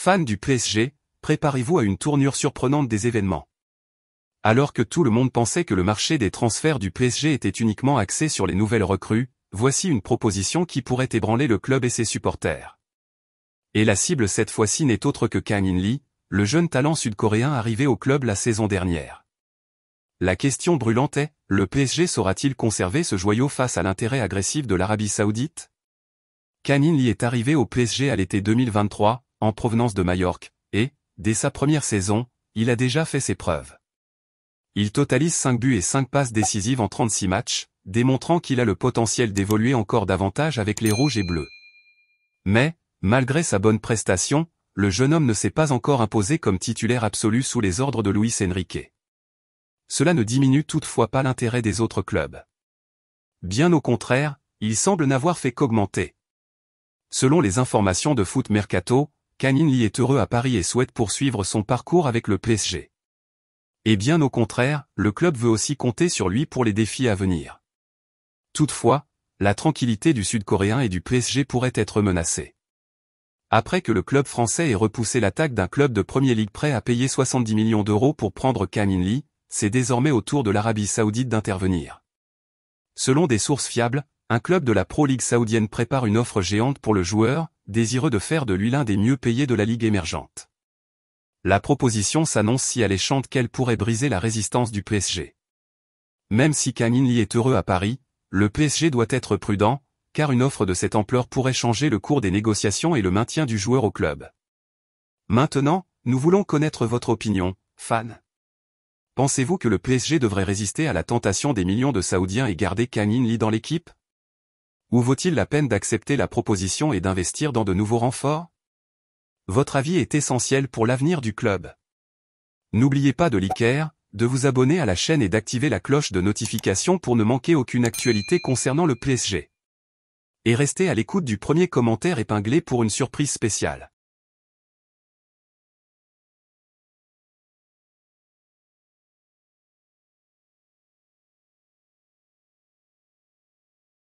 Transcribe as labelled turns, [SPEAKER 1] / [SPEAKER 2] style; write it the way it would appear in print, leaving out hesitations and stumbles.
[SPEAKER 1] Fans du PSG, préparez-vous à une tournure surprenante des événements. Alors que tout le monde pensait que le marché des transferts du PSG était uniquement axé sur les nouvelles recrues, voici une proposition qui pourrait ébranler le club et ses supporters. Et la cible cette fois-ci n'est autre que Kang In-lee, le jeune talent sud-coréen arrivé au club la saison dernière. La question brûlante est, le PSG saura-t-il conserver ce joyau face à l'intérêt agressif de l'Arabie Saoudite? Kang In-lee est arrivé au PSG à l'été 2023, en provenance de Majorque, et, dès sa première saison, il a déjà fait ses preuves. Il totalise 5 buts et 5 passes décisives en 36 matchs, démontrant qu'il a le potentiel d'évoluer encore davantage avec les rouges et bleus. Mais, malgré sa bonne prestation, le jeune homme ne s'est pas encore imposé comme titulaire absolu sous les ordres de Luis Enrique. Cela ne diminue toutefois pas l'intérêt des autres clubs. Bien au contraire, il semble n'avoir fait qu'augmenter. Selon les informations de Foot Mercato, Kang In-lee est heureux à Paris et souhaite poursuivre son parcours avec le PSG. Et bien au contraire, le club veut aussi compter sur lui pour les défis à venir. Toutefois, la tranquillité du Sud-Coréen et du PSG pourrait être menacée. Après que le club français ait repoussé l'attaque d'un club de Premier League prêt à payer 70 millions d'euros pour prendre Kang In-lee, c'est désormais au tour de l'Arabie Saoudite d'intervenir. Selon des sources fiables, un club de la Pro League saoudienne prépare une offre géante pour le joueur, désireux de faire de lui l'un des mieux payés de la ligue émergente. La proposition s'annonce si alléchante qu'elle pourrait briser la résistance du PSG. Même si Kang In-lee est heureux à Paris, le PSG doit être prudent, car une offre de cette ampleur pourrait changer le cours des négociations et le maintien du joueur au club. Maintenant, nous voulons connaître votre opinion, fans. Pensez-vous que le PSG devrait résister à la tentation des millions de Saoudiens et garder Kang In-lee dans l'équipe? Ou vaut-il la peine d'accepter la proposition et d'investir dans de nouveaux renforts? Votre avis est essentiel pour l'avenir du club. N'oubliez pas de liker, de vous abonner à la chaîne et d'activer la cloche de notification pour ne manquer aucune actualité concernant le PSG. Et restez à l'écoute du premier commentaire épinglé pour une surprise spéciale.